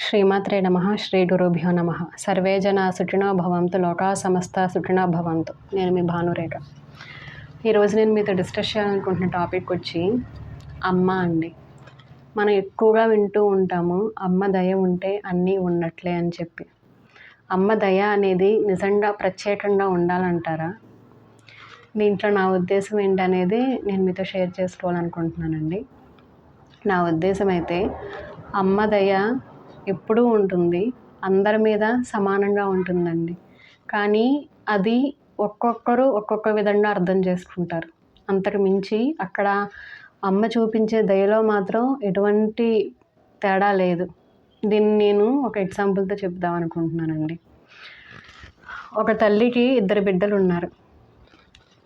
శ్రీమాత్రే నమః. శ్రీ గురుభ్యో నమః. సర్వే జనా సుఖినో భవంతు, లోకా సమస్త సుఖినో భవంతు. నేను మీ భానురేఖ. ఈరోజు నేను మీతో డిస్కస్ చేయాలనుకుంటున్న టాపిక్ వచ్చి అమ్మ అండి. మనం ఎక్కువగా వింటూ ఉంటాము అమ్మ దయ ఉంటే అన్నీ ఉన్నట్లే అని చెప్పి. అమ్మ దయ అనేది నిజంగా ప్రత్యేకంగా ఉండాలంటారా? దీంట్లో నా ఉద్దేశం ఏంటనేది నేను మీతో షేర్ చేసుకోవాలనుకుంటున్నానండి. నా ఉద్దేశం అయితే అమ్మ దయ ఎప్పుడూ ఉంటుంది, అందరి మీద సమానంగా ఉంటుందండి. కానీ అది ఒక్కొక్కరు ఒక్కొక్క విధంగా అర్థం చేసుకుంటారు. అంతకు మించి అక్కడ అమ్మ చూపించే దయలో మాత్రం ఎటువంటి తేడా లేదు. దీన్ని నేను ఒక ఎగ్జాంపుల్తో చెప్దాం అనుకుంటున్నానండి. ఒక తల్లికి 2 బిడ్డలు ఉన్నారు.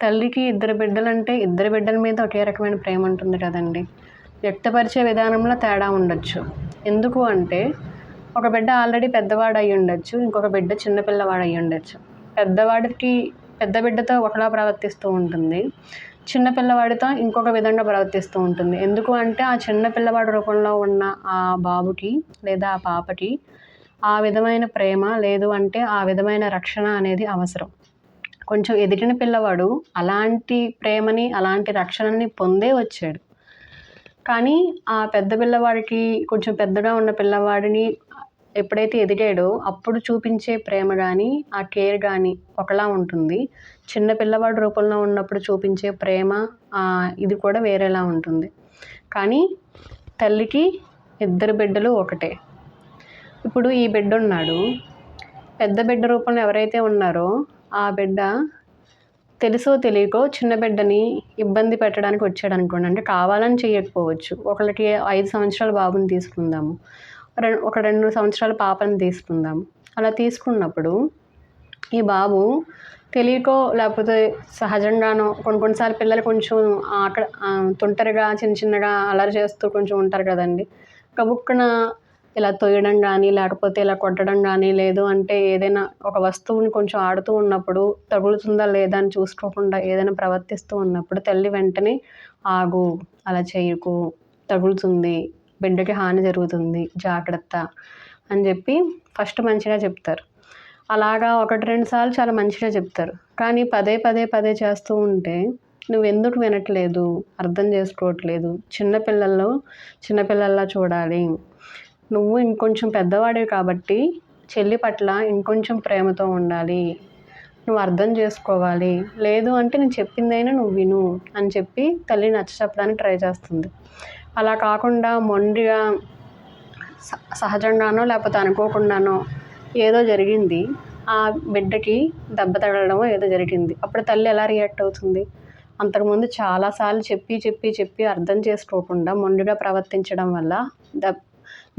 తల్లికి 2 బిడ్డలంటే 2 బిడ్డల మీద ఒకే రకమైన ప్రేమ ఉంటుంది కదండి. వ్యక్తపరిచే విధానంలో తేడా ఉండొచ్చు. ఎందుకు అంటే ఒక బిడ్డ ఆల్రెడీ పెద్దవాడు అయి ఉండొచ్చు, ఇంకొక బిడ్డ చిన్నపిల్లవాడు అయి ఉండొచ్చు. పెద్ద బిడ్డతో ఒకలా ప్రవర్తిస్తూ ఉంటుంది, చిన్న పిల్లవాడితో ఇంకొక విధంగా ప్రవర్తిస్తూ ఉంటుంది. ఎందుకు అంటే ఆ చిన్న పిల్లవాడి రూపంలో ఉన్న ఆ బాబుకి లేదా ఆ పాపకి ఆ విధమైన ప్రేమ లేదు అంటే ఆ విధమైన రక్షణ అనేది అవసరం. కొంచెం ఎదిగిన పిల్లవాడు అలాంటి ప్రేమని అలాంటి రక్షణని పొందే వచ్చాడు. కానీ ఆ పెద్ద పిల్లవాడికి కొంచెం పెద్దగా ఉన్న పిల్లవాడిని ఎప్పుడైతే ఎదిగాడో అప్పుడు చూపించే ప్రేమ కానీ ఆ కేర్ కానీ ఒకలా ఉంటుంది. చిన్న పిల్లవాడి రూపంలో ఉన్నప్పుడు చూపించే ప్రేమ ఇది కూడా వేరేలా ఉంటుంది. కానీ తల్లికి 2 బిడ్డలు ఒకటే. ఇప్పుడు ఈ బిడ్డ ఉన్నాడు, పెద్ద బిడ్డ రూపంలో ఎవరైతే ఉన్నారో ఆ బిడ్డ తెలుసో తెలియకో చిన్న బిడ్డని ఇబ్బంది పెట్టడానికి వచ్చాడు అనుకోండి. అంటే కావాలని చేయకపోవచ్చు. ఒకళ్ళకి 5 సంవత్సరాల బాబుని తీసుకుందాము, ఒక 2 సంవత్సరాల పాపని తీసుకుందాము. అలా తీసుకున్నప్పుడు ఈ బాబు తెలియకో లేకపోతే సహజంగానో కొన్నిసార్లు పిల్లలు కొంచెం అక్కడ తుంటరిగా చిన్నగా అల్లరి చేస్తూ కొంచెం ఉంటారు కదండి. గబుక్కున ఇలా తొయ్యడం కానీ లేకపోతే ఇలా కొట్టడం కానీ, లేదు అంటే ఏదైనా ఒక వస్తువుని కొంచెం ఆడుతూ ఉన్నప్పుడు తగులుతుందా లేదా అని చూసుకోకుండా ఏదైనా ప్రవర్తిస్తూ ఉన్నప్పుడు తల్లి వెంటనే ఆగు, అలా చేయకు, తగులుతుంది, బిడ్డకి హాని జరుగుతుంది, జాగ్రత్త అని చెప్పి ఫస్ట్ మంచిగా చెప్తారు. అలాగా 1-2 సార్లు చాలా మంచిగా చెప్తారు. కానీ పదే చేస్తూ ఉంటే నువ్వెందుకు వినట్లేదు, అర్థం చేసుకోవట్లేదు, చిన్నపిల్లల్లా చూడాలి, నువ్వు ఇంకొంచెం పెద్దవాడివి కాబట్టి చెల్లి పట్ల ఇంకొంచెం ప్రేమతో ఉండాలి, నువ్వు అర్థం చేసుకోవాలి, లేదు అంటే నేను చెప్పిందైనా నువ్వు విను అని చెప్పి తల్లి నచ్చచెప్పడానికి ట్రై చేస్తుంది. అలా కాకుండా మొండిగా సహజంగానో లేకపోతే అనుకోకుండానో ఏదో జరిగింది, ఆ బిడ్డకి దెబ్బ తగలడమో ఏదో జరిగింది. అప్పుడు తల్లి ఎలా రియాక్ట్ అవుతుంది? అంతకుముందు చాలాసార్లు చెప్పి అర్థం చేసుకోకుండా మొండిగా ప్రవర్తించడం వల్ల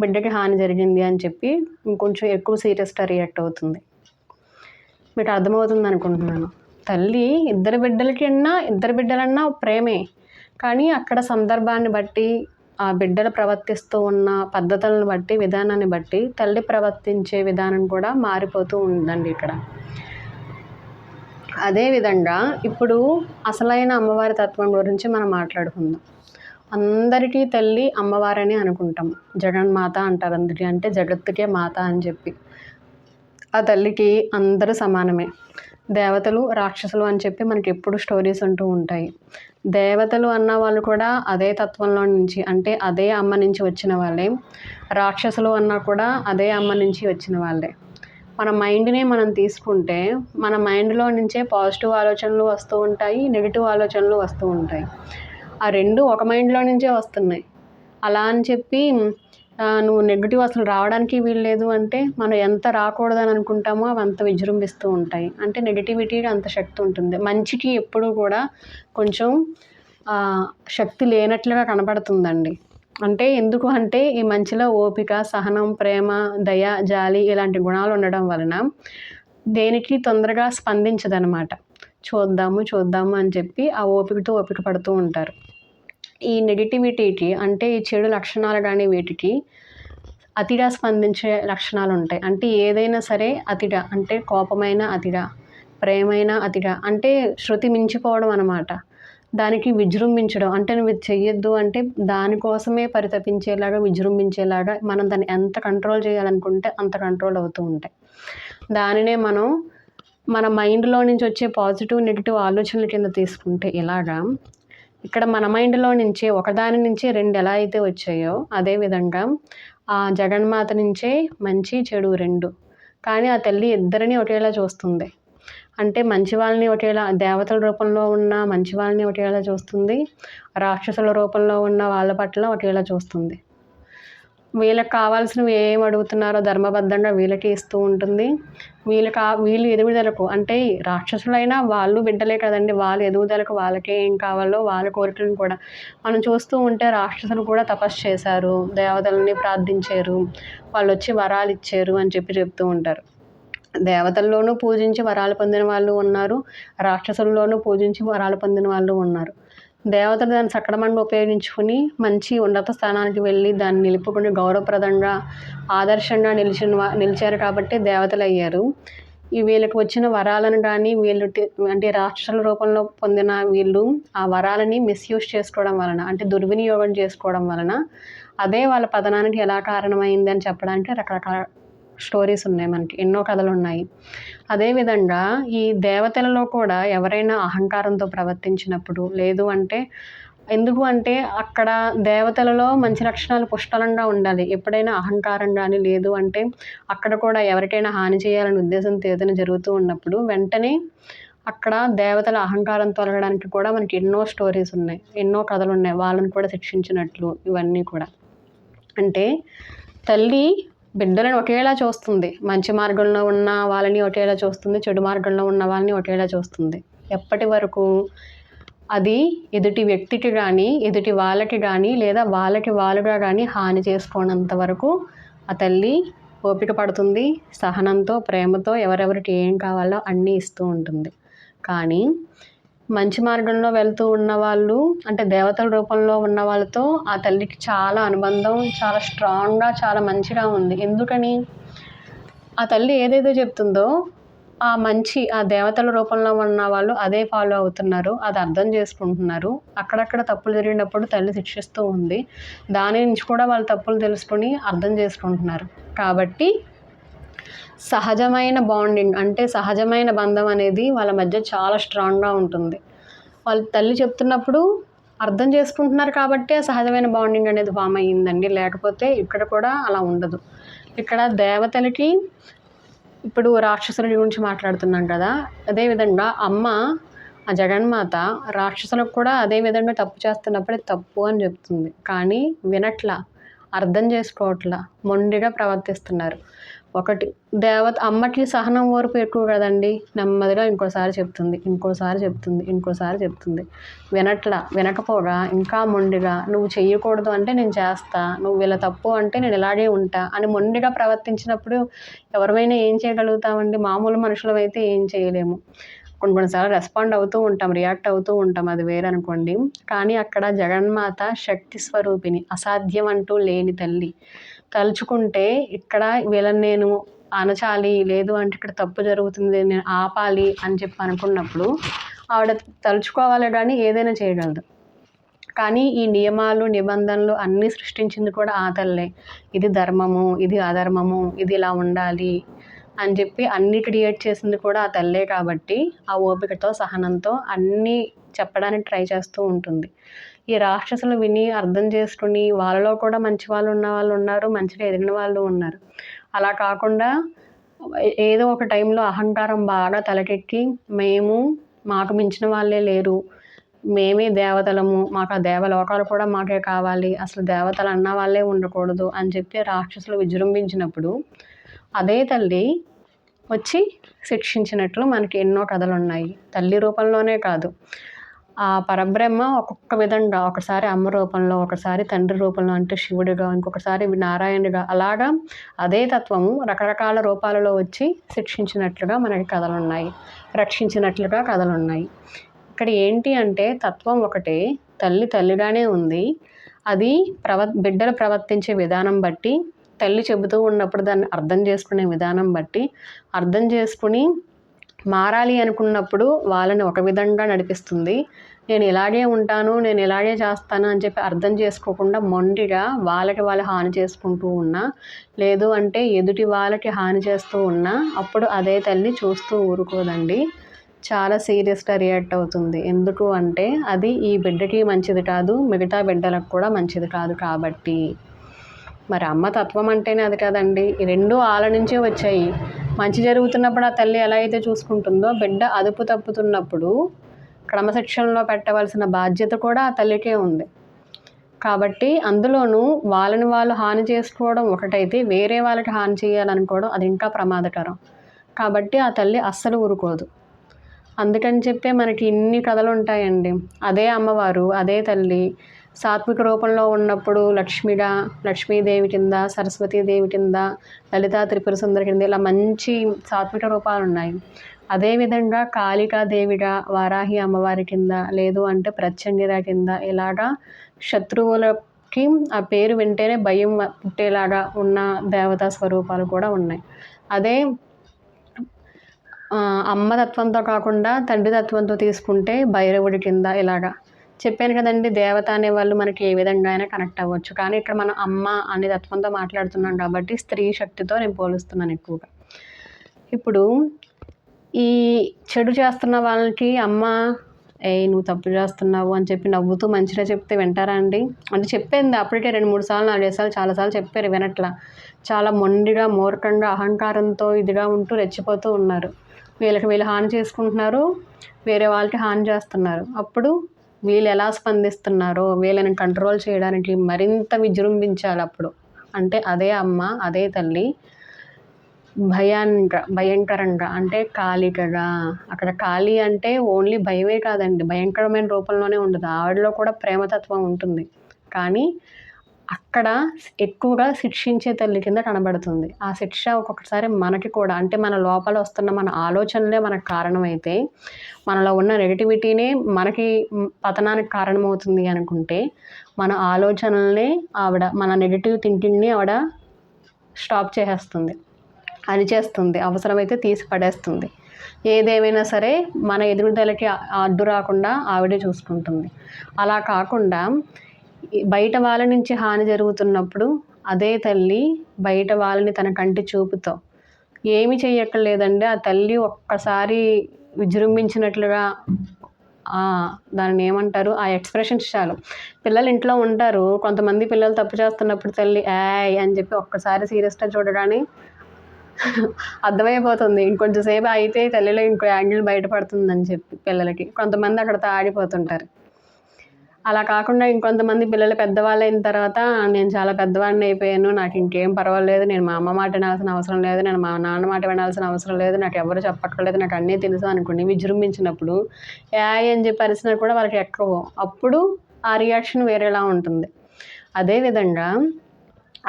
బిడ్డకి హాని జరిగింది అని చెప్పి ఇంకొంచెం ఎక్కువ సీరియస్గా రియాక్ట్ అవుతుంది. మీకు అర్థమవుతుంది అనుకుంటున్నాను. తల్లి 2 బిడ్డలన్నా ప్రేమే. కానీ అక్కడ సందర్భాన్ని బట్టి ఆ బిడ్డలు ప్రవర్తిస్తూ ఉన్న పద్ధతులను బట్టి విధానాన్ని బట్టి తల్లి ప్రవర్తించే విధానం కూడా మారిపోతూ ఉందండి ఇక్కడ. అదేవిధంగా ఇప్పుడు అసలైన అమ్మవారి తత్వం గురించి మనం మాట్లాడుకుందాం. అందరికీ తల్లి అమ్మవారని అనుకుంటాం. జగన్మాత అంటారు అందరికీ, అంటే జగత్తుకే మాత అని చెప్పి. ఆ తల్లికి అందరూ సమానమే. దేవతలు రాక్షసులు అని చెప్పి మనకి ఎప్పుడు స్టోరీస్ ఉంటూ ఉంటాయి. దేవతలు అన్న వాళ్ళు కూడా అదే తత్వంలో నుంచి, అంటే అదే అమ్మ నుంచి వచ్చిన వాళ్ళే. రాక్షసులు అన్నా కూడా అదే అమ్మ నుంచి వచ్చిన వాళ్ళే. మన మైండ్ని మనం తీసుకుంటే మన మైండ్లో నుంచే పాజిటివ్ ఆలోచనలు వస్తూ ఉంటాయి, నెగిటివ్ ఆలోచనలు వస్తూ ఉంటాయి. ఆ 2 ఒక మైండ్లో నుంచే వస్తున్నాయి. అలా అని చెప్పి నువ్వు నెగిటివ్ అసలు రావడానికి వీల్లేదు అంటే మనం ఎంత రాకూడదని అనుకుంటామో అవి అంత విజృంభిస్తూ ఉంటాయి. అంటే నెగిటివిటీకి అంత శక్తి ఉంటుంది. మంచికి ఎప్పుడూ కూడా కొంచెం శక్తి లేనట్లుగా కనపడుతుందండి. అంటే ఎందుకు అంటే ఈ మంచిలో ఓపిక, సహనం, ప్రేమ, దయ, జాలి ఇలాంటి గుణాలు ఉండడం వలన దేనికి తొందరగా స్పందించదనమాట. చూద్దాము అని చెప్పి ఆ ఓపిక పడుతూ ఉంటారు. ఈ నెగిటివిటీకి అంటే ఈ చెడు లక్షణాలు కానీ వీటికి అతిగా స్పందించే లక్షణాలు ఉంటాయి. అంటే ఏదైనా సరే అతిగా, అంటే కోపమైన అతిగా, ప్రేమైన అతిగా, అంటే శృతి మించిపోవడం అన్నమాట. దానికి విజృంభించడం, అంటే నువ్వు ఇది చెయ్యొద్దు అంటే దానికోసమే పరితపించేలాగా, విజృంభించేలాగా మనం దాన్ని ఎంత కంట్రోల్ చేయాలనుకుంటే అంత కంట్రోల్ అవుతూ ఉంటాయి. దానినే మనం మన మైండ్లో నుంచి వచ్చే పాజిటివ్ నెగిటివ్ ఆలోచనల కింద తీసుకుంటే ఇలాగా, ఇక్కడ మన మైండ్లో నుంచి ఒకదాని నుంచి 2 ఎలా అయితే వచ్చాయో అదేవిధంగా ఆ జగన్మాత నుంచే మంచి చెడు 2. కానీ ఆ తల్లి ఇద్దరిని ఒకేలా చూస్తుంది. అంటే మంచి వాళ్ళని ఒకేలా, దేవతల రూపంలో ఉన్న మంచి వాళ్ళని ఒకేలా చూస్తుంది, రాక్షసుల రూపంలో ఉన్న వాళ్ళ పట్ల ఒకేలా చూస్తుంది. వీళ్ళకి కావాల్సినవి ఏం అడుగుతున్నారో ధర్మబద్ధంగా వీళ్ళకి ఇస్తూ ఉంటుంది. వీళ్ళు ఎదుగుదలకు, అంటే రాక్షసులైనా వాళ్ళు బిడ్డలే కదండి, వాళ్ళ ఎదుగుదలకు వాళ్ళకే ఏం కావాలో వాళ్ళ కోరికలను కూడా మనం చూస్తూ ఉంటే రాక్షసులు కూడా తపస్సు చేశారు, దేవతలని ప్రార్థించారు, వాళ్ళు వచ్చి వరాలు ఇచ్చారు అని చెప్తూ ఉంటారు. దేవతల్లోనూ పూజించి వరాలు పొందిన వాళ్ళు ఉన్నారు, రాక్షసుల్లోనూ పూజించి వరాలు పొందిన వాళ్ళు ఉన్నారు. దేవతలు దాన్ని సక్రమంగా ఉపయోగించుకుని మంచి ఉన్నత స్థానానికి వెళ్ళి దాన్ని నిలుపుకుని గౌరవప్రదంగా ఆదర్శంగా నిలిచారు కాబట్టి దేవతలు అయ్యారు. వీళ్ళకి వచ్చిన వరాలను కానీ అంటే రాక్షసుల రూపంలో పొందిన వీళ్ళు ఆ వరాలని మిస్యూజ్ చేసుకోవడం వలన, అంటే దుర్వినియోగం చేసుకోవడం వలన అదే వాళ్ళ పతనానికి ఎలా కారణమైంది అని చెప్పడానికి రకరకాల స్టోరీస్ ఉన్నాయి, మనకి ఎన్నో కథలు ఉన్నాయి. అదేవిధంగా ఈ దేవతలలో కూడా ఎవరైనా అహంకారంతో ప్రవర్తించినప్పుడు, లేదు అంటే ఎందుకు అంటే అక్కడ దేవతలలో మంచి లక్షణాలు పుష్కలంగా ఉండాలి. ఎప్పుడైనా అహంకారం కానీ, లేదు అంటే అక్కడ కూడా ఎవరికైనా హాని చేయాలనే ఉద్దేశంతో ఏదైనా జరుగుతూ ఉన్నప్పుడు వెంటనే అక్కడ దేవతల అహంకారం తొలగడానికి కూడా మనకి ఎన్నో స్టోరీస్ ఉన్నాయి, ఎన్నో కథలు ఉన్నాయి, వాళ్ళని కూడా శిక్షించినట్లు. ఇవన్నీ కూడా అంటే తల్లి బిడ్డలను ఒకేలా చూస్తుంది, మంచి మార్గంలో ఉన్న వాళ్ళని ఒకేలా చూస్తుంది, చెడు మార్గంలో ఉన్న వాళ్ళని ఒకేలా చూస్తుంది. ఎప్పటి వరకు అది ఎదుటి వ్యక్తికి కానీ, ఎదుటి వాళ్ళకి కానీ, లేదా వాళ్ళకి వాళ్ళుగా కానీ హాని చేసుకోనంత వరకు ఆ తల్లి ఓపిక పడుతుంది, సహనంతో ప్రేమతో ఎవరెవరికి ఏం కావాలో అన్నీ ఇస్తూ ఉంటుంది. కానీ మంచి మార్గంలో వెళ్తూ ఉన్నవాళ్ళు, అంటే దేవతల రూపంలో ఉన్న వాళ్ళతో ఆ తల్లికి చాలా అనుబంధం, చాలా స్ట్రాంగ్గా, చాలా మంచిగా ఉంది. ఎందుకని ఆ తల్లి ఏదైతే చెప్తుందో ఆ దేవతల రూపంలో ఉన్న వాళ్ళు అదే ఫాలో అవుతున్నారు, అది అర్థం చేసుకుంటున్నారు. అక్కడక్కడ తప్పులు జరిగినప్పుడు తల్లి శిక్షిస్తూ ఉంది, దాని నుంచి కూడా వాళ్ళు తప్పులు తెలుసుకొని అర్థం చేసుకుంటున్నారు. కాబట్టి సహజమైన బాండింగ్, అంటే సహజమైన బంధం అనేది వాళ్ళ మధ్య చాలా స్ట్రాంగ్గా ఉంటుంది. వాళ్ళ తల్లి చెప్తున్నప్పుడు అర్థం చేసుకుంటున్నారు కాబట్టి ఆ సహజమైన బాండింగ్ అనేది ఫామ్ అయ్యిందండి. లేకపోతే ఇక్కడ కూడా అలా ఉండదు. ఇక్కడ దేవతలకి, ఇప్పుడు రాక్షసుల గురించి మాట్లాడుతున్నాం కదా, అదేవిధంగా అమ్మ ఆ జగన్మాత రాక్షసులకు కూడా అదే విధంగా తప్పు చేస్తున్నప్పుడే తప్పు అని చెప్తుంది. కానీ వినట్లా, అర్థం చేసుకోవట్లా, మొండిగా ప్రవర్తిస్తున్నారు. ఒకటి అమ్మకి సహనం ఓర్పు ఎక్కువ కదండి, నెమ్మదిగా ఇంకోసారి చెప్తుంది. వినకపోగా ఇంకా మొండిగా, నువ్వు చెయ్యకూడదు అంటే నేను చేస్తా, నువ్వు ఇలా తప్పు అంటే నేను ఇలాగే ఉంటా అని మొండిగా ప్రవర్తించినప్పుడు ఎవరిమైనా ఏం చేయగలుగుతామండి? మామూలు మనుషులం అయితే ఏం చేయలేము. కొన్నిసార్లు రెస్పాండ్ అవుతూ ఉంటాం, రియాక్ట్ అవుతూ ఉంటాం, అది వేరనుకోండి. కానీ అక్కడ జగన్మాత శక్తి స్వరూపిణి, అసాధ్యం అంటూ లేని తల్లి. తలుచుకుంటే ఇక్కడ వీళ్ళని నేను అనచాలి, లేదు అంటే ఇక్కడ తప్పు జరుగుతుంది నేను ఆపాలి అని చెప్పి అనుకున్నప్పుడు ఆవిడ తలుచుకోవాలి కానీ ఏదైనా చేయగలదు. కానీ ఈ నియమాలు, నిబంధనలు అన్నీ సృష్టించింది కూడా ఆ తల్లే. ఇది ధర్మము, ఇది అధర్మము, ఇది ఇలా ఉండాలి అని చెప్పి అన్నీ క్రియేట్ చేసింది కూడా ఆ తల్లే. కాబట్టి ఆ ఓపికతో, సహనంతో అన్నీ చెప్పడానికి ట్రై చేస్తూ ఉంటుంది. ఈ రాక్షసులు విని అర్థం చేసుకుని వాళ్ళలో కూడా మంచి వాళ్ళు ఉన్నారు, మంచిగా ఎదిగిన వాళ్ళు ఉన్నారు. అలా కాకుండా ఏదో ఒక టైంలో అహంకారం బాగా తలకెక్కి మాకు మించిన వాళ్ళే లేరు, మేమే దేవతలము, మాకు ఆ దేవలోకాలు కూడా మాకే కావాలి, అసలు దేవతలు అన్న వాళ్ళే ఉండకూడదు అని చెప్పి రాక్షసులు విజృంభించినప్పుడు అదే తల్లి వచ్చి శిక్షించినట్లు మనకి ఎన్నో కథలు ఉన్నాయి. తల్లి రూపంలోనే కాదు, ఆ పరబ్రహ్మ ఒక్కొక్క విధంగా, ఒకసారి అమ్మ రూపంలో, ఒకసారి తండ్రి రూపంలో అంటే శివుడిగా, ఇంకొకసారి నారాయణుడిగా, అలాగా అదే తత్వము రకరకాల రూపాలలో వచ్చి శిక్షించినట్లుగా మనకి కథలు ఉన్నాయి, రక్షించినట్లుగా కథలు ఉన్నాయి. ఇక్కడ ఏంటి అంటే తత్వం ఒకటే, తల్లి తల్లిగానే ఉంది. అది బిడ్డలు ప్రవర్తించే విధానం బట్టి, తల్లి చెబుతూ ఉన్నప్పుడు దాన్ని అర్థం చేసుకునే విధానం బట్టి, అర్థం చేసుకుని మారాలి అనుకున్నప్పుడు వాళ్ళని ఒక విధంగా నడిపిస్తుంది, నేను ఇలాగే ఉంటాను, నేను ఇలాగే చేస్తాను అని చెప్పి అర్థం చేసుకోకుండా మొండిగా వాళ్ళకి వాళ్ళు హాని చేసుకుంటూ ఉన్నా, లేదు అంటే ఎదుటి వాళ్ళకి హాని చేస్తూ ఉన్నా, అప్పుడు అదే తల్లి చూస్తూ ఊరుకోదండి. చాలా సీరియస్గా రియాక్ట్ అవుతుంది. ఎందుకు అంటే అది ఈ బిడ్డకి మంచిది కాదు, మిగతా బిడ్డలకు కూడా మంచిది కాదు కాబట్టి. మరి అమ్మ తత్వం అంటేనే అది కదండి. ఈ రెండు ఆల నుంచే వచ్చాయి. మంచి జరుగుతున్నప్పుడు ఆ తల్లి ఎలా అయితే చూసుకుంటుందో, బిడ్డ అదుపు తప్పుతున్నప్పుడు క్రమశిక్షణలో పెట్టవలసిన బాధ్యత కూడా ఆ తల్లికే ఉంది. కాబట్టి అందులోనూ వాళ్ళని వాళ్ళు హాని చేసుకోవడం ఒకటైతే, వేరే వాళ్ళకి హాని చేయాలనుకోవడం అది ఇంకా ప్రమాదకరం. కాబట్టి ఆ తల్లి అస్సలు ఊరుకోదు. అందుకని చెప్పే మనకి ఇన్ని కథలు ఉంటాయండి. అదే అమ్మవారు, అదే తల్లి సాత్విక రూపంలో ఉన్నప్పుడు లక్ష్మీదేవి కింద, సరస్వతీదేవి కింద, లలితా త్రిపుర సుందరి కింద ఇలా మంచి సాత్విక రూపాలు ఉన్నాయి. అదేవిధంగా కాళికాదేవిగా, వారాహి అమ్మవారి కింద, లేదు అంటే ప్రత్యంగిర కింద ఇలాగా శత్రువులకి ఆ పేరు వింటేనే భయం పుట్టేలాగా ఉన్న దేవతా స్వరూపాలు కూడా ఉన్నాయి. అదే అమ్మ తత్వంతో కాకుండా తండ్రి తత్వంతో తీసుకుంటే భైరవుడి కింద ఇలాగా చెప్పాను కదండి. దేవత అనేవాళ్ళు మనకి ఏ విధంగా అయినా కనెక్ట్ అవ్వచ్చు. కానీ ఇక్కడ మనం అమ్మ అనే తత్వంతో మాట్లాడుతున్నాం కాబట్టి స్త్రీ శక్తితో నేను పోలుస్తున్నాను ఎక్కువగా. ఇప్పుడు ఈ చెడు చేస్తున్న వాళ్ళకి అమ్మ నువ్వు తప్పు చేస్తున్నావు అని చెప్పి నవ్వుతూ మంచిగా చెప్తే వింటారా అండి? అంటే చెప్పింది అప్పటికే 2-3 సార్లు 4 సార్లు చాలాసార్లు చెప్పారు, వినట్లా. చాలా మొండిగా, మూర్ఖంగా, అహంకారంతో ఇదిగా ఉంటూ రెచ్చిపోతూ ఉన్నారు. వీళ్ళు హాని చేసుకుంటున్నారు, వేరే వాళ్ళకి హాని చేస్తున్నారు. అప్పుడు వీళ్ళు ఎలా స్పందిస్తున్నారో వీళ్ళని కంట్రోల్ చేయడానికి మరింత విజృంభించాలి అప్పుడు. అంటే అదే అమ్మ, అదే తల్లి భయంకరంగా అంటే కాళికగా. అక్కడ కాళి అంటే ఓన్లీ భయమే కాదండి, భయంకరమైన రూపంలోనే ఉండదు. ఆవిడలో కూడా ప్రేమతత్వం ఉంటుంది. కానీ అక్కడ ఎక్కువగా శిక్షించే తల్లి కింద కనబడుతుంది. ఆ శిక్ష ఒక్కొక్కసారి మనకి కూడా అంటే మన లోపల వస్తున్న మన ఆలోచనలే మనకు కారణమైతే, మనలో ఉన్న నెగటివిటీనే మనకి పతనానికి కారణమవుతుంది అనుకుంటే, మన ఆలోచనలనే ఆవిడ, మన నెగటివ్ థింకింగ్ని ఆవిడ స్టాప్ చేసేస్తుంది, అణిచేస్తుంది, అవసరమైతే తీసి పడేస్తుంది. ఏదేమైనా సరే మన ఎదుగుదలకి అడ్డు రాకుండా ఆవిడే చూసుకుంటుంది. అలా కాకుండా బయట వాళ్ళ నుంచి హాని జరుగుతున్నప్పుడు అదే తల్లి బయట వాళ్ళని తన కంటి చూపుతో ఏమి చెయ్యక్కర్లేదండి. ఆ తల్లి ఒక్కసారి విజృంభించినట్లుగా దానిని ఏమంటారు, ఆ ఎక్స్ప్రెషన్స్ చాలు. పిల్లలు ఇంట్లో ఉంటారు, కొంతమంది పిల్లలు తప్పు చేస్తున్నప్పుడు తల్లి ఏయ్ అని చెప్పి ఒక్కసారి సీరియస్గా చూడగానే అర్థమైపోతుంది ఇంకొంచెం సేపు అయితే తల్లిలో ఇంకో యాంగిల్ బయటపడుతుందని చెప్పి పిల్లలకి. కొంతమంది అక్కడతో ఆడిపోతుంటారు. అలా కాకుండా ఇంకొంతమంది పిల్లలు పెద్దవాళ్ళు అయిన తర్వాత నేను చాలా పెద్దవాడిని అయిపోయాను, నాకు ఇంకేం పర్వాలేదు, నేను మా అమ్మ మాట వినాల్సిన అవసరం లేదు, నేను మా నాన్న మాట వినాల్సిన అవసరం లేదు, నాకు ఎవరు చెప్పక్కర్లేదు, నాకు అన్నీ తెలుసు అనుకోండి. విజృంభించినప్పుడు అని చెప్పి అరిసినా కూడా వాళ్ళకి ఎక్కవు. అప్పుడు ఆ రియాక్షన్ వేరేలా ఉంటుంది. అదేవిధంగా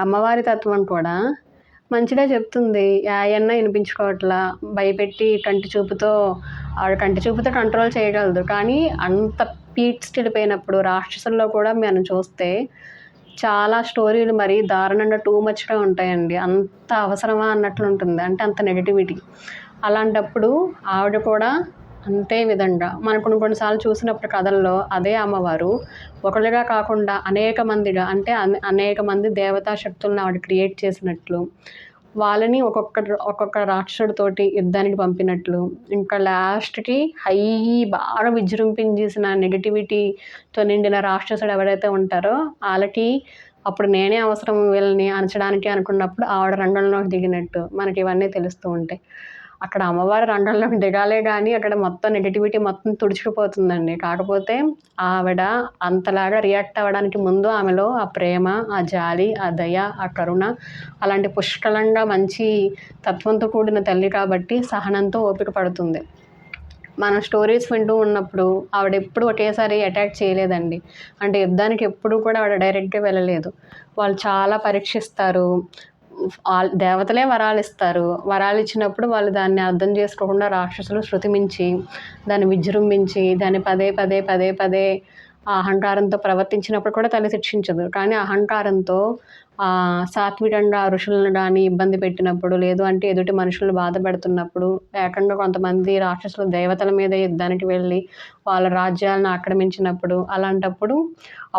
అమ్మవారి తత్వం కూడా మంచిగా చెప్తుంది. అన్న వినిపించుకోవట్లా, భయపెట్టి కంటి చూపుతో కంట్రోల్ చేయగలదు. కానీ అంత పీడ్స్టిడిపోయినప్పుడు రాక్షసుల్లో కూడా మనం చూస్తే చాలా స్టోరీలు మరీ దారుణంగా టూ మచ్గా ఉంటాయండి. అంత అవసరమా అన్నట్లు ఉంటుంది, అంటే అంత నెగటివిటీ. అలాంటప్పుడు ఆవిడ కూడా అంతే విధంగా మనం కొన్నిసార్లు చూసినప్పుడు కథల్లో అదే అమ్మవారు ఒకరిగా కాకుండా అనేక మందిగా, అంటే అనేక మంది దేవతా శక్తులను ఆవిడ క్రియేట్ చేసినట్లు, వాళ్ళని ఒక్కొక్క రాక్షసుడితోటి యుద్ధానికి పంపినట్లు, ఇంకా లాస్ట్కి బాగా విజృంభించేసిన నెగటివిటీతో నిండిన రాక్షసుడు ఎవరైతే ఉంటారో వాళ్ళకి అప్పుడు నేనే అవసరం వీళ్ళని అణచడానికి అనుకున్నప్పుడు ఆవిడ రంగంలోకి దిగినట్టు మనకి ఇవన్నీ తెలుస్తూ ఉంటాయి. అక్కడ అమ్మవారి రంగంలోకి దిగాలే కానీ అక్కడ మొత్తం నెగటివిటీ మొత్తం తుడుచుకుపోతుందండి. కాకపోతే ఆవిడ అంతలాగా రియాక్ట్ అవ్వడానికి ముందు ఆమెలో ఆ ప్రేమ, ఆ జాలి, ఆ దయ, ఆ కరుణ అలాంటి పుష్కలంగా మంచి తత్వంతో కూడిన తల్లి కాబట్టి సహనంతో ఓపిక పడుతుంది. మనం స్టోరీస్ వింటూ ఉన్నప్పుడు ఆవిడ ఎప్పుడు ఒకేసారి అటాక్ చేయలేదండి. అంటే యుద్ధానికి ఎప్పుడు కూడా ఆవిడ డైరెక్ట్గా వెళ్ళలేదు. వాళ్ళు చాలా పరీక్షిస్తారు, దేవతలే వరాలు ఇస్తారు. వరాలు ఇచ్చినప్పుడు వాళ్ళు దాన్ని అర్థం చేసుకోకుండా రాక్షసులు శృతి మించి దాన్ని విజృంభించి దాన్ని పదే ఆ అహంకారంతో ప్రవర్తించినప్పుడు కూడా తల్లి శిక్షించదు. కానీ అహంకారంతో సాత్వికంగా ఋషులను గాని ఇబ్బంది పెట్టినప్పుడు, లేదు అంటే ఎదుటి మనుషులను బాధ పెడుతున్నప్పుడు, ఏకంగా కొంతమంది రాక్షసులు దేవతల మీద యుద్ధానికి వెళ్ళి వాళ్ళ రాజ్యాలను ఆక్రమించినప్పుడు, అలాంటప్పుడు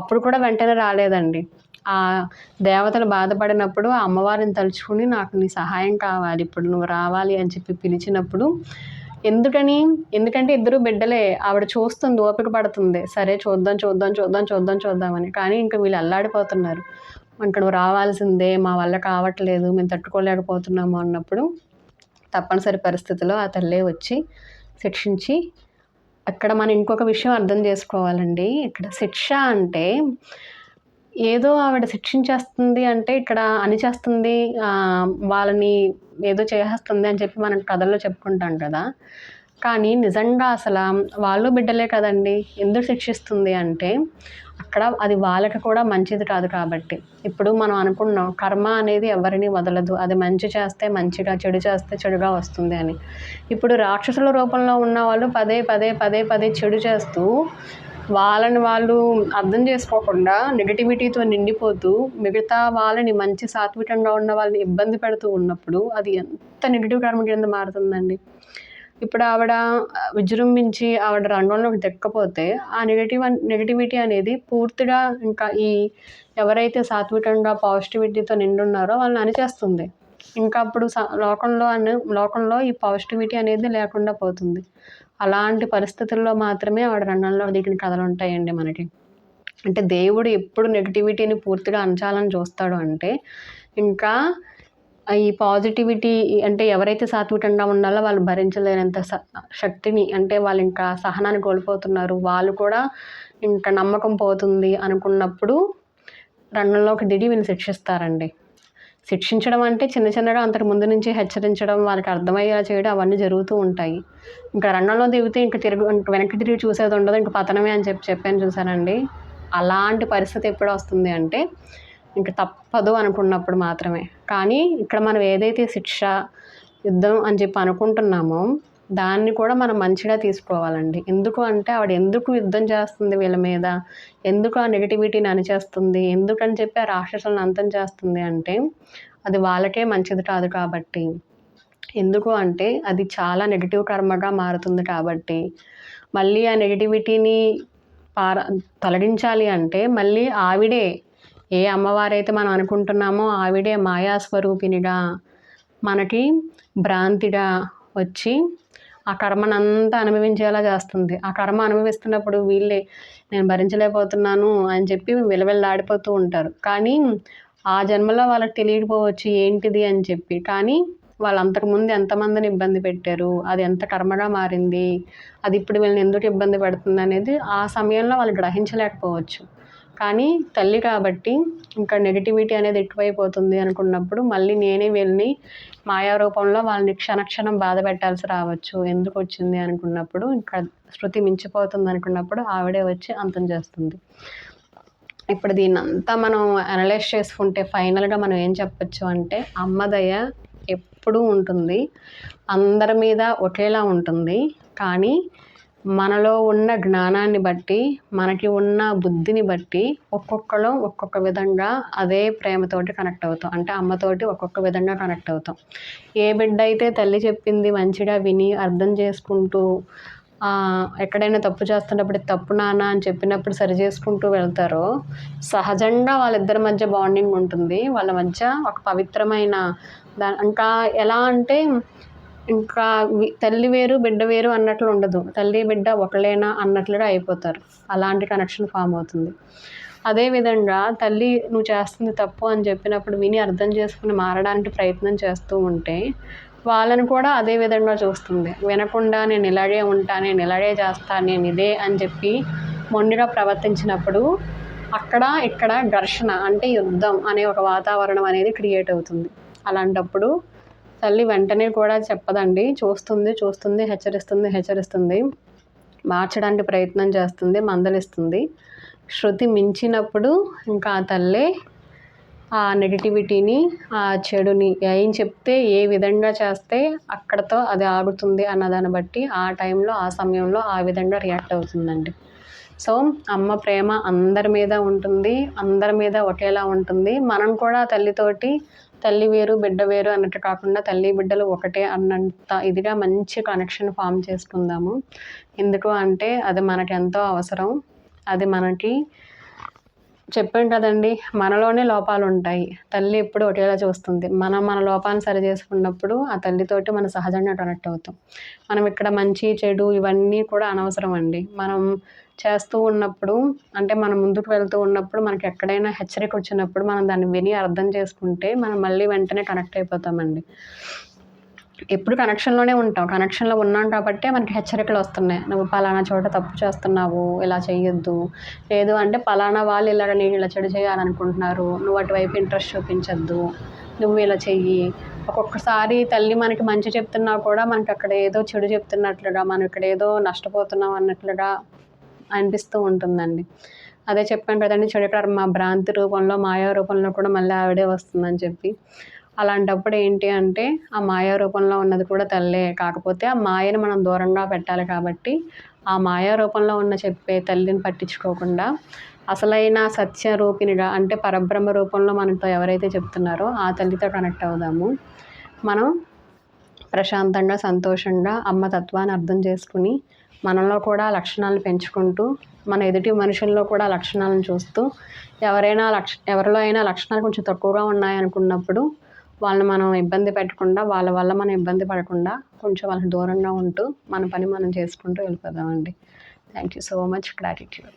అప్పుడు కూడా వెంటనే రాలేదండి. ఆ దేవతలు బాధపడినప్పుడు ఆ అమ్మవారిని తలుచుకుని నాకు నీ సహాయం కావాలి, ఇప్పుడు నువ్వు రావాలి అని చెప్పి పిలిచినప్పుడు ఎందుకంటే ఇద్దరు బిడ్డలే. ఆవిడ చూస్తుంది, ఓపిక పడుతుంది. సరే చూద్దామని. కానీ ఇంక వీళ్ళు అల్లాడిపోతున్నారు. ఇంక నువ్వు రావాల్సిందే, మా వల్ల కావట్లేదు, మేము తట్టుకోలేకపోతున్నాము అన్నప్పుడు తప్పనిసరి పరిస్థితిలో ఆ తల్లే వచ్చి శిక్షించి, అక్కడ మనం ఇంకొక విషయం అర్థం చేసుకోవాలండి. ఇక్కడ శిక్ష అంటే ఏదో ఆవిడ శిక్షించేస్తుంది అంటే ఇక్కడ అణిచేస్తుంది, వాళ్ళని ఏదో చేసేస్తుంది అని చెప్పి మనం కథల్లో చెప్పుకుంటాం కదా. కానీ నిజంగా అసలు వాళ్ళు బిడ్డలే కదండి. ఎందుకు శిక్షిస్తుంది అంటే అక్కడ అది వాళ్ళకి కూడా మంచిది కాదు కాబట్టి. ఇప్పుడు మనం అనుకున్నాం కర్మ అనేది ఎవరిని వదలదు, అది మంచి చేస్తే మంచిగా, చెడు చేస్తే చెడుగా వస్తుంది అని. ఇప్పుడు రాక్షసుల రూపంలో ఉన్న వాళ్ళు పదే చెడు చేస్తూ వాళ్ళని వాళ్ళు అర్థం చేసుకోకుండా నెగటివిటీతో నిండిపోతూ మిగతా వాళ్ళని మంచి సాత్వికంగా ఉన్న వాళ్ళని ఇబ్బంది పెడుతూ ఉన్నప్పుడు అది ఎంత నెగిటివ్ కర్మ కింద మారుతుందండి. ఇప్పుడు ఆవిడ విజృంభించి ఆవిడ రంగంలోకి దిక్కపోతే ఆ నెగటివిటీ అనేది పూర్తిగా ఇంకా ఈ ఎవరైతే సాత్వికంగా పాజిటివిటీతో నిండున్నారో వాళ్ళని అణిచేస్తుంది. ఇంకా అప్పుడు లోకంలో ఈ పాజిటివిటీ అనేది లేకుండా పోతుంది. అలాంటి పరిస్థితుల్లో మాత్రమే ఆవిడ రంగంలో దిగిన కథలు ఉంటాయండి మనకి. అంటే దేవుడు ఎప్పుడు నెగటివిటీని పూర్తిగా అణచాలని చూస్తాడు అంటే ఇంకా ఈ పాజిటివిటీ అంటే ఎవరైతే సాత్వికంగా ఉండాలో వాళ్ళు భరించలేనంత శక్తిని, అంటే వాళ్ళు ఇంకా సహనాన్ని కోల్పోతున్నారు, వాళ్ళు కూడా ఇంకా నమ్మకం పోతుంది అనుకున్నప్పుడు రంగంలోకి దిగి వీళ్ళు శిక్షిస్తారండి. శిక్షించడం అంటే చిన్నగా అంతకు ముందు నుంచి హెచ్చరించడం, వాళ్ళకి అర్థమయ్యేలా చేయడం అవన్నీ జరుగుతూ ఉంటాయి. ఇంకా రంగంలో దిగితే ఇంక వెనక్కి తిరిగి చూసేది ఉండదు, ఇంక పతనమే అని చెప్పాను చూసానండి. అలాంటి పరిస్థితి ఎప్పుడు వస్తుంది అంటే ఇంక తప్పదు అనుకున్నప్పుడు మాత్రమే. కానీ ఇక్కడ మనం ఏదైతే శిక్ష, యుద్ధం అని చెప్పి అనుకుంటున్నామో దాన్ని కూడా మనం మంచిగా తీసుకోవాలండి. ఎందుకు అంటే ఆవిడ ఎందుకు యుద్ధం చేస్తుంది వీళ్ళ మీద, ఎందుకు ఆ నెగటివిటీని అణిచేస్తుంది, ఎందుకని చెప్పి ఆ రాక్షసులను అంతం చేస్తుంది అంటే అది వాళ్ళకే మంచిది కాదు కాబట్టి. ఎందుకు అంటే అది చాలా నెగిటివ్ కర్మగా మారుతుంది కాబట్టి. మళ్ళీ ఆ నెగటివిటీని తొలగించాలి అంటే మళ్ళీ ఆవిడే, ఏ అమ్మవారైతే మనం అనుకుంటున్నామో ఆవిడే మాయాస్వరూపిణిగా మనకి భ్రాంతిగా వచ్చి ఆ కర్మనంతా అనుభవించేలా చేస్తుంది. ఆ కర్మ అనుభవిస్తున్నప్పుడు వీళ్ళే నేను భరించలేకపోతున్నాను అని చెప్పి విలవిల్లాడిపోతూ ఉంటారు. కానీ ఆ జన్మలో వాళ్ళకి తెలియకపోవచ్చు ఏంటిది అని చెప్పి. కానీ వాళ్ళు అంతకుముందు ఎంతమందిని ఇబ్బంది పెట్టారు, అది ఎంత కర్మగా మారింది, అది ఇప్పుడు వీళ్ళని ఎందుకు ఇబ్బంది పెడుతుంది అనేది ఆ సమయంలో వాళ్ళు గ్రహించలేకపోవచ్చు. కానీ తల్లి కాబట్టి ఇంకా నెగటివిటీ అనేది ఎక్కువైపోతుంది అనుకున్నప్పుడు మళ్ళీ నేనే వీళ్ళని మాయారూపంలో వాళ్ళని క్షణక్షణం బాధ పెట్టాల్సి రావచ్చు, ఎందుకు వచ్చింది అనుకున్నప్పుడు, ఇంకా శృతి మించిపోతుంది అనుకున్నప్పుడు ఆవిడే వచ్చి అంతం చేస్తుంది. ఇప్పుడు దీన్నంతా మనం అనలైజ్ చేసుకుంటే ఫైనల్గా మనం ఏం చెప్పచ్చు అంటే అమ్మ దయ ఎప్పుడూ ఉంటుంది, అందరి మీద ఒకేలా ఉంటుంది. కానీ మనలో ఉన్న జ్ఞానాన్ని బట్టి, మనకి ఉన్న బుద్ధిని బట్టి ఒక్కొక్కరం ఒక్కొక్క విధంగా అదే ప్రేమతోటి కనెక్ట్ అవుతాం. అంటే అమ్మతోటి ఒక్కొక్క విధంగా కనెక్ట్ అవుతాం. ఏ బిడ్డ అయితే తల్లి చెప్పింది మంచిగా విని అర్థం చేసుకుంటూ ఎక్కడైనా తప్పు చేస్తున్నప్పుడు తప్పు నాన్న అని చెప్పినప్పుడు సరి చేసుకుంటూ వెళ్తారో సహజంగా వాళ్ళిద్దరి మధ్య బాండింగ్ ఉంటుంది. వాళ్ళ మధ్య ఒక పవిత్రమైన ఇంకా ఎలా అంటే ఇంకా తల్లి వేరు బిడ్డ వేరు అన్నట్లు ఉండదు, తల్లి బిడ్డ ఒకళ్ళేనా అన్నట్లుగా అయిపోతారు. అలాంటి కనెక్షన్ ఫామ్ అవుతుంది. అదేవిధంగా తల్లి నువ్వు చేస్తుంది తప్పు అని చెప్పినప్పుడు విని అర్థం చేసుకుని మారడానికి ప్రయత్నం చేస్తూ ఉంటే వాళ్ళని కూడా అదే విధంగా చూస్తుంది. వినకుండా నేను ఇలాగే ఉంటా, నేను ఇలాగే చేస్తాను, నేను ఇదే అని చెప్పి మొండిగా ప్రవర్తించినప్పుడు అక్కడ ఇక్కడ ఘర్షణ అంటే యుద్ధం అనే ఒక వాతావరణం అనేది క్రియేట్ అవుతుంది. అలాంటప్పుడు తల్లి వెంటనే కూడా చెప్పదండి, చూస్తుంది హెచ్చరిస్తుంది, మార్చడానికి ప్రయత్నం చేస్తుంది, మందలిస్తుంది. శృతి మించినప్పుడు ఇంకా ఆ తల్లే ఆ నెగటివిటీని, ఆ చెడుని ఏం చెప్తే ఏ విధంగా చేస్తే అక్కడతో అది ఆగుతుంది అన్నదాన్ని బట్టి ఆ టైంలో ఆ సమయంలో ఆ విధంగా రియాక్ట్ అవుతుందండి. సో అమ్మ ప్రేమ అందరి మీద ఉంటుంది, అందరి మీద ఒకేలా ఉంటుంది. మనం కూడా తల్లితోటి తల్లి వేరు బిడ్డ వేరు అన్నట్టు కాకుండా తల్లి బిడ్డలు ఒకటే అన్నంత ఇదిగా మంచి కనెక్షన్ ఫామ్ చేసుకుందాము. ఎందుకు అంటే అది మనకి ఎంతో అవసరం. అది మనకి చెప్పాను కదండి, మనలోనే లోపాలు ఉంటాయి. తల్లి ఎప్పుడు ఒకేలా చూస్తుంది. మనం మన లోపాన్ని సరి చేసుకున్నప్పుడు ఆ తల్లితోటి మనం సహజంగా కనెక్ట్ అవుతాం. మనం ఇక్కడ మంచి చెడు ఇవన్నీ కూడా అనవసరం అండి. మనం చేస్తూ ఉన్నప్పుడు అంటే మనం ముందుకు వెళ్తూ ఉన్నప్పుడు మనకి ఎక్కడైనా హెచ్చరిక వచ్చినప్పుడు మనం దాన్ని విని అర్థం చేసుకుంటే మనం మళ్ళీ వెంటనే కనెక్ట్ అయిపోతామండి. ఎప్పుడు కనెక్షన్లోనే ఉంటాం. కనెక్షన్లో ఉన్నాం కాబట్టే మనకి హెచ్చరికలు వస్తున్నాయి. నువ్వు పలానా చోట తప్పు చేస్తున్నావు, ఇలా చేయొద్దు. లేదు అంటే పలానా వాళ్ళు ఇలా నేను ఇలా చెడు చేయాలనుకుంటున్నారు, నువ్వు అటువైపు ఇంట్రెస్ట్ చూపించద్దు, నువ్వు ఇలా చెయ్యి. ఒక్కొక్కసారి తల్లి మనకి మంచి చెప్తున్నా కూడా మనకి అక్కడ ఏదో చెడు చెప్తున్నట్లుగా, మనం ఇక్కడ ఏదో నష్టపోతున్నాం అన్నట్లుగా అనిపిస్తూ ఉంటుందండి. అదే చెప్పాను కదండి, చెడు కర్మ భ్రాంతి రూపంలో మాయా రూపంలో కూడా మళ్ళీ ఆవిడే వస్తుందని చెప్పి. అలాంటప్పుడు ఏంటి అంటే ఆ మాయా రూపంలో ఉన్నది కూడా తల్లే. కాకపోతే ఆ మాయను మనం దూరంగా పెట్టాలి కాబట్టి ఆ మాయా రూపంలో ఉన్న చెప్పే తల్లిని పట్టించుకోకుండా అసలైన సత్య రూపిణిగా అంటే పరబ్రహ్మ రూపంలో మనతో ఎవరైతే చెప్తున్నారో ఆ తల్లితో కనెక్ట్ అవుదాము. మనం ప్రశాంతంగా సంతోషంగా అమ్మ తత్వాన్ని అర్థం చేసుకుని మనలో కూడా లక్షణాలను పెంచుకుంటూ మన ఎదుటి మనుషుల్లో కూడా లక్షణాలను చూస్తూ ఎవరిలో అయినా లక్షణాలు కొంచెం తక్కువగా ఉన్నాయనుకున్నప్పుడు వాళ్ళని మనం ఇబ్బంది పెట్టకుండా, వాళ్ళ వల్ల మనం ఇబ్బంది పడకుండా కొంచెం వాళ్ళకి దూరంగా ఉంటూ మన పని మనం చేసుకుంటూ వెళ్ళిపోదామండి. Thank you so much. Gratitude.